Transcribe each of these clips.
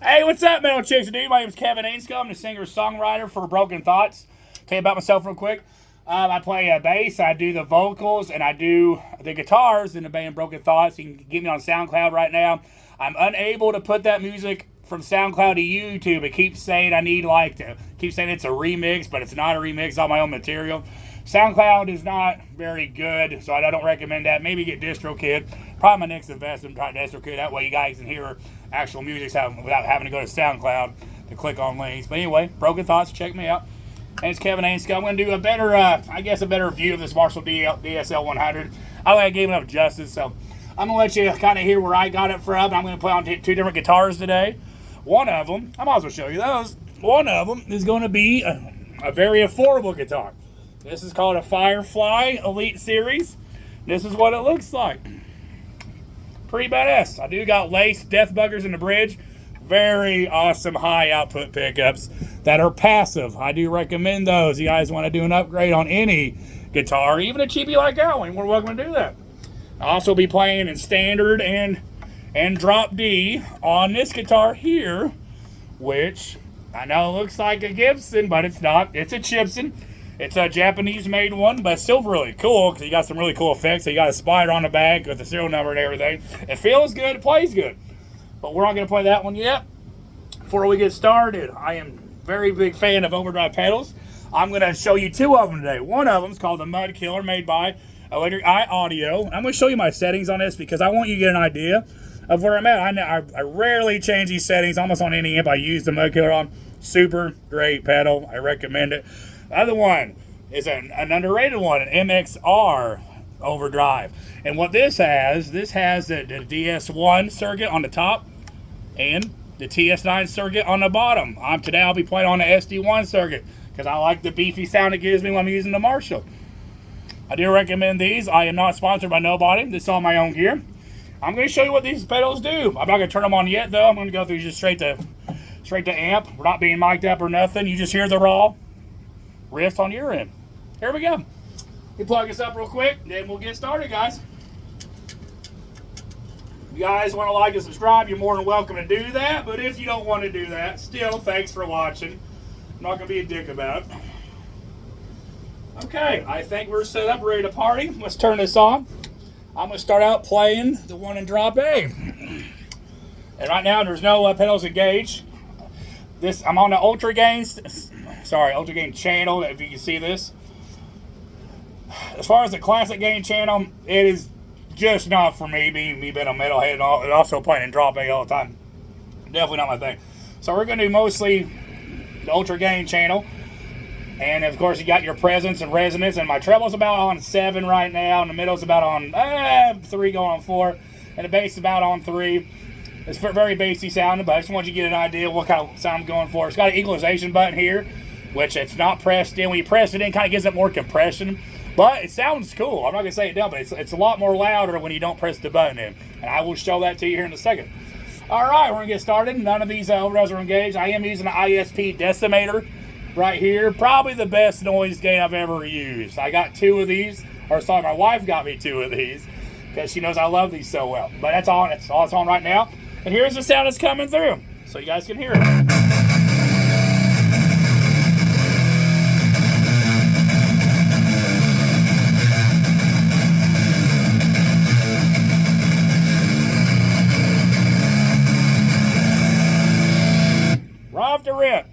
Hey, what's up, Metal Chicks and Dude? My name is Kevin Ainscombe. I'm the singer-songwriter for Broken Thoughts. Tell you about myself real quick. I play bass, I do the vocals, and I do the guitars in the band Broken Thoughts. You can get me on SoundCloud right now. I'm unable to put that music from SoundCloud to YouTube. It keeps saying I need keeps saying it's a remix, but it's not a remix. It's all my own material. SoundCloud is not very good, so I don't recommend that. Maybe get DistroKid. Probably my next investment, try DistroKid. That way you guys can hear actual music without having to go to SoundCloud to click on links. But anyway, Broken Thoughts, check me out. And it's Kevin Ainscombe. I'm going to do a better, a better view of this Marshall DSL 100. I think I gave it enough justice, so I'm going to let you kind of hear where I got it from. I'm going to play on two different guitars today. One of them, I might as well show you those. One of them is going to be a very affordable guitar. This is called a Firefly Elite Series. This is what it looks like. Pretty badass. I do got lace death buggers in the bridge. Very awesome high output pickups that are passive. I do recommend those. You guys want to do an upgrade on any guitar, even a cheapie like that one, you're welcome to do that. I'll also be playing in standard and drop D on this guitar here, which I know looks like a Gibson, but it's not. It's a Chibson. It's a Japanese-made one, but it's still really cool because you got some really cool effects. So you got a spider on the back with the serial number and everything. It feels good. It plays good. But we're not going to play that one yet. Before we get started, I am a very big fan of overdrive pedals. I'm going to show you two of them today. One of them is called the Mudkiller, made by Electric Eye Audio. I'm going to show you my settings on this because I want you to get an idea of where I'm at. I rarely change these settings almost on any amp I use the Mudkiller on. Super great pedal. I recommend it. The other one is an underrated one, an MXR overdrive. And what this has the DS1 circuit on the top and the TS9 circuit on the bottom. Today I'll be playing on the SD1 circuit because I like the beefy sound it gives me when I'm using the Marshall. I do recommend these. I am not sponsored by nobody. This is all my own gear. I'm going to show you what these pedals do. I'm not going to turn them on yet, though. I'm going to go through just straight to amp. We're not being mic'd up or nothing. You just hear the raw riff on your end. Here we go. You plug this up real quick, then we'll get started, guys. If you guys want to like and subscribe, you're more than welcome to do that. But if you don't want to do that, still, thanks for watching. I'm not going to be a dick about it. Okay, I think we're set up, ready to party. Let's turn this on. I'm going to start out playing the one in drop A. And right now, there's no pedals engaged. I'm on the ultra gain channel, if you can see this. As far as the classic gain channel, it is just not for me, being a metalhead and also playing in drop A all the time. Definitely not my thing. So we're going to do mostly the ultra gain channel. And of course you got your presence and resonance, and my treble's about on 7 right now, and the middle's about on 3 going on 4, and the bass is about on 3. It's very bassy sounding, but I just want you to get an idea of what kind of sound I'm going for. It's got an equalization button here, which it's not pressed in. When you press it in, it kind of gives it more compression. But it sounds cool. I'm not going to say it down, but it's a lot more louder when you don't press the button in. And I will show that to you here in a second. All right, we're going to get started. None of these overdrives are engaged. I am using an ISP decimator right here. Probably the best noise gain I've ever used. I got 2 of these. Or sorry, my wife got me 2 of these because she knows I love these so well. But that's all it's on right now. And here's the sound that's coming through, so you guys can hear it. Right off the rip,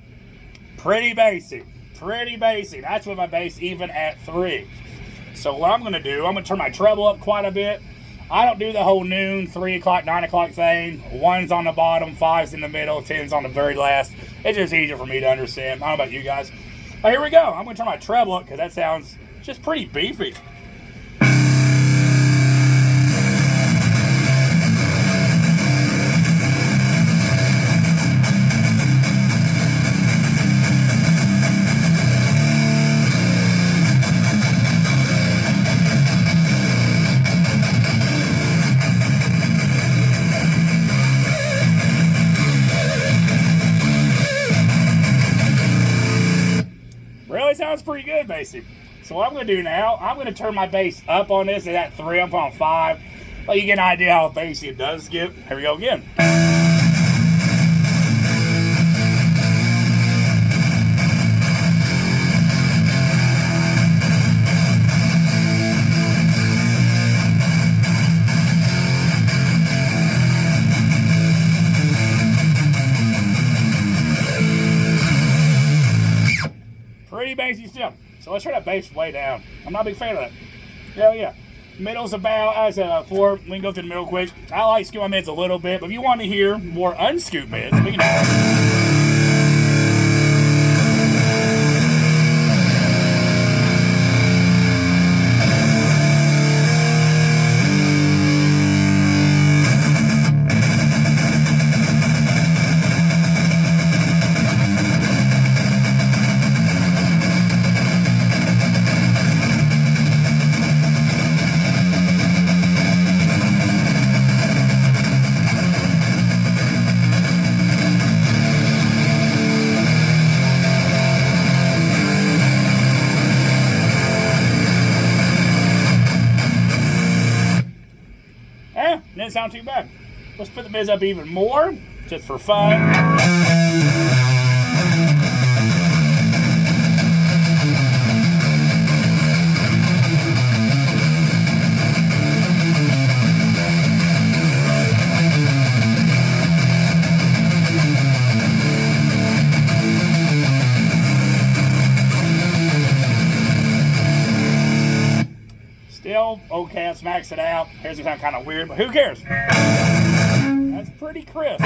pretty bassy, pretty bassy. That's with my bass even at 3. So what I'm going to do, I'm going to turn my treble up quite a bit. I don't do the whole noon, 3 o'clock, 9 o'clock thing. 1's on the bottom, 5's in the middle, 10's on the very last. It's just easier for me to understand. I don't know about you guys. But here we go. I'm going to turn my treble up because that sounds just pretty beefy. Sounds pretty good, basic. So what I'm going to do now, I'm going to turn my bass up on this at 3. I'm on 5. Let you get an idea how bassy it does get. Here we go again. pretty bassy still. So let's try that bass way down. I'm not a big fan of that. Hell yeah. Middle's about as a 4. We can go through the middle quick. I like scoop my mids a little bit, but if you want to hear more unscoop mids, we can do it. Didn't sound too bad. Let's put the mids up even more, just for fun. Still okay, let's max it out. Here's gonna sound kind of weird, but who cares? That's pretty crisp.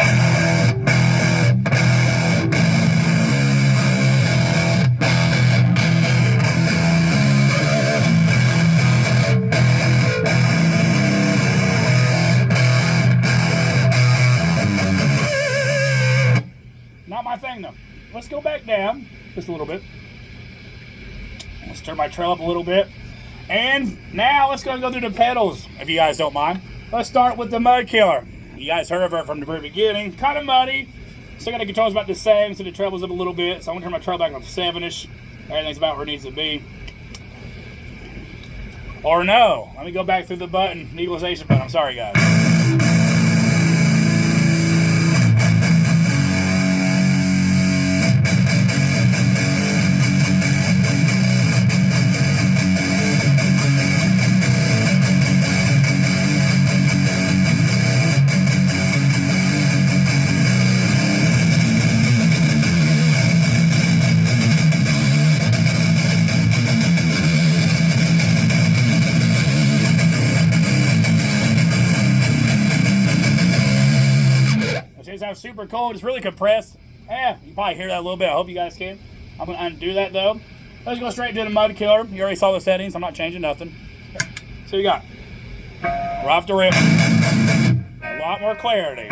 Not my thing though. Let's go back down just a little bit. Let's turn my trail up a little bit. And now let's go through the pedals, if you guys don't mind. Let's start with the mudkiller. You guys heard of her from the very beginning. Kind of muddy. Still got the controls about the same, so the treble's up a little bit. So I'm gonna turn my treble back on 7-ish. Everything's about where it needs to be. Or no, let me go back through the button, the equalization button. I'm sorry, guys. Sounds super cold. It's really compressed. Yeah, you probably hear that a little bit. I hope you guys can. I'm gonna undo that though. Let's go straight to the mudkiller. You already saw the settings. I'm not changing nothing. So you got right off the rip, a lot more clarity.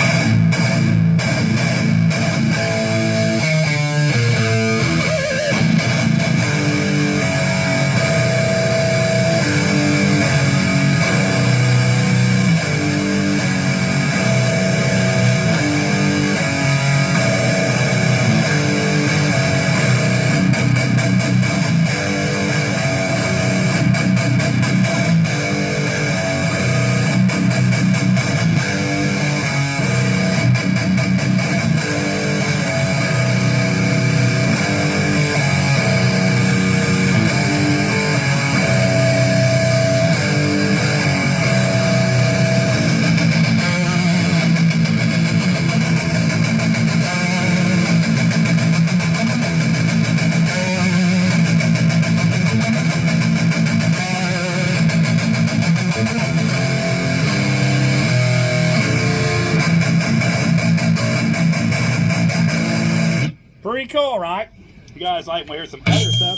Pretty cool, right? You guys like when we hear some other stuff?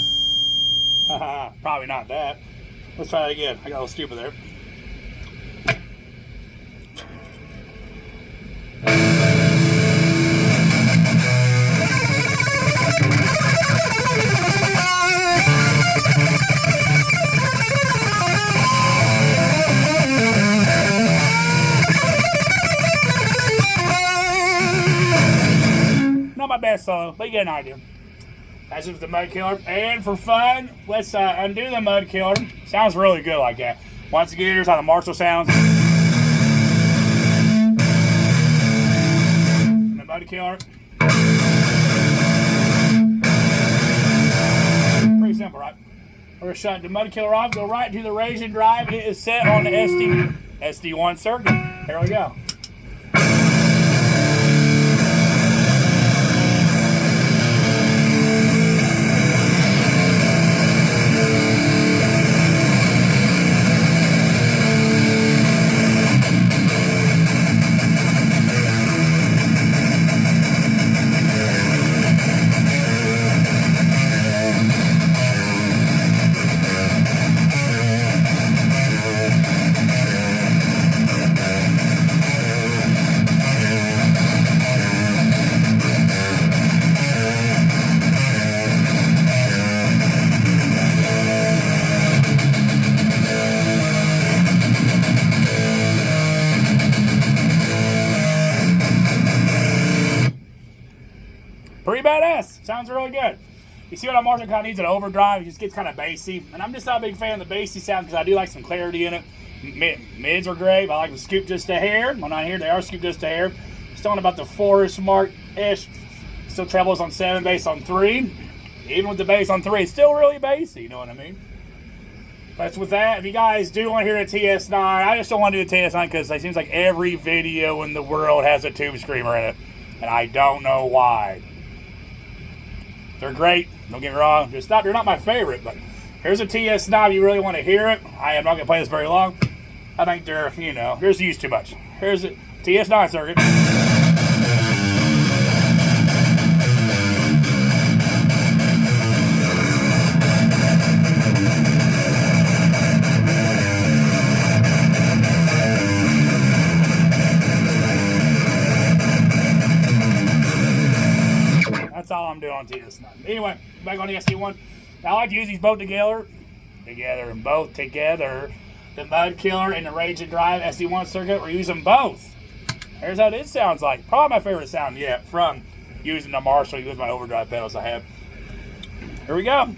Haha, probably not that. Let's try it again. I got a little stupid there. Not my best solo, but you get an idea. That's just the mudkiller. And for fun, let's undo the mudkiller. Sounds really good like that. Once again, here's how the Marshall sounds. And the mudkiller. Pretty simple, right? We're gonna shut the mudkiller off, go right to the rajin drive. It is set on the SD1 circuit. Here we go. Pretty badass. Sounds really good. You see what I'm Marshall kind of needs an overdrive. It just gets kind of bassy. And I'm just not a big fan of the bassy sound because I do like some clarity in it. Mids are great. I like them scooped just a hair. Well, not here. They are scooped just a hair. Still on about the 4-ish mark-ish. Still trebles on 7, bass on 3. Even with the bass on 3, it's still really bassy. You know what I mean? But with that, if you guys do want to hear a TS9, I just don't want to do a TS9 because it seems like every video in the world has a tube screamer in it. And I don't know why. They're great. Don't get me wrong. They're not my favorite, but here's a TS9 if you really want to hear it. I am not going to play this very long. I think they're, here's used too much. Here's a TS9 circuit. That's all I'm doing on TS9. Anyway, back on the SD1. I like to use these both together. The mudkiller and the rajin drive SD1 circuit. We're using both. Here's how this sounds like. Probably my favorite sound yet from using the Marshall with my overdrive pedals I have. Here we go.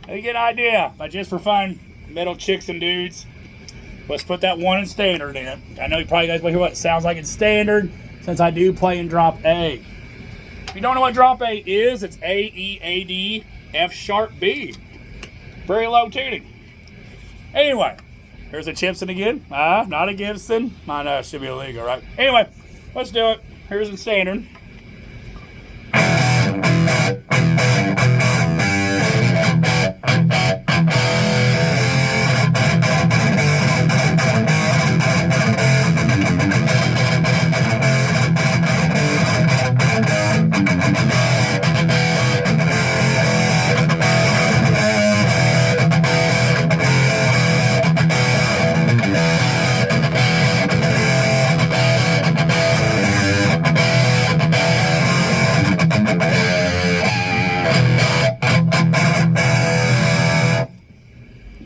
You get an idea, but just for fun, metal chicks and dudes, let's put that one in standard in. I know you probably guys want to hear what it sounds like in standard, since I do play in drop A. If you don't know what drop A is, it's A, E, A, D, F sharp, B. Very low tuning. Anyway, here's a chibson again. Not a Gibson. Mine should be illegal, right? Anyway, let's do it. Here's in standard.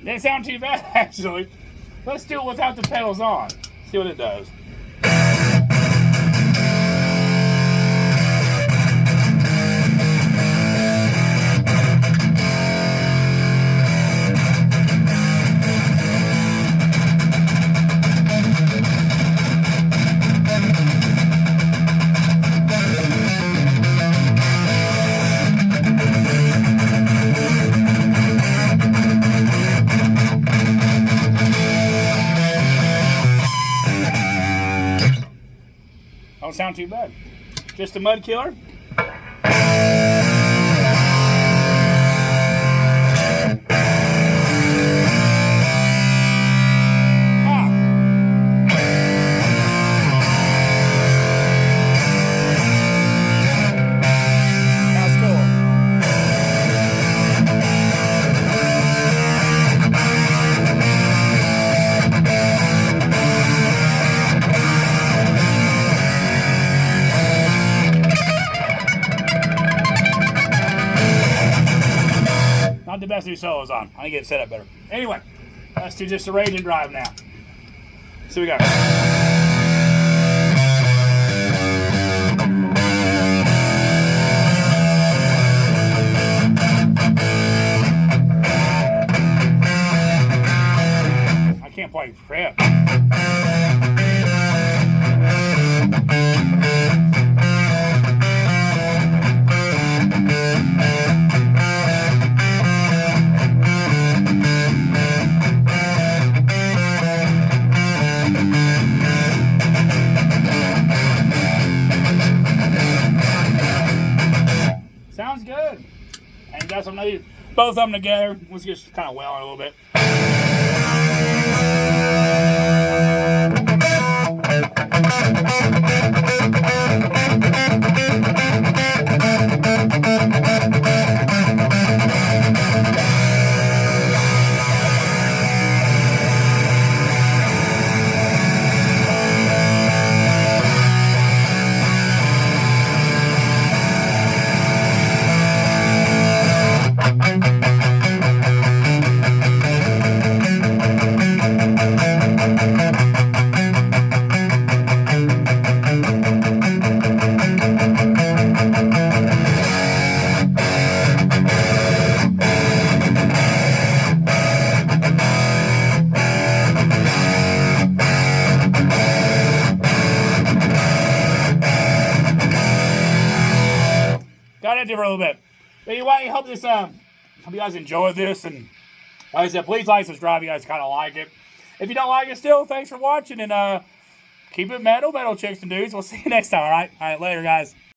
Didn't sound too bad, actually. Let's do it without the pedals on. See what it does. Don't sound too bad. Just a mudkiller. Not the best to do solos on. I need to get it set up better. Anyway, let's do just a rajin drive now. So we got. I can't play prep. guys. I'm gonna do both of them together. Let's just kind of well in a little bit. Got into it for a little bit. But anyway, hope you guys enjoyed this. And like I said, please like, subscribe if you guys kind of like it. If you don't like it still, thanks for watching. And keep it metal, chicks and dudes. We'll see you next time, all right? All right, later, guys.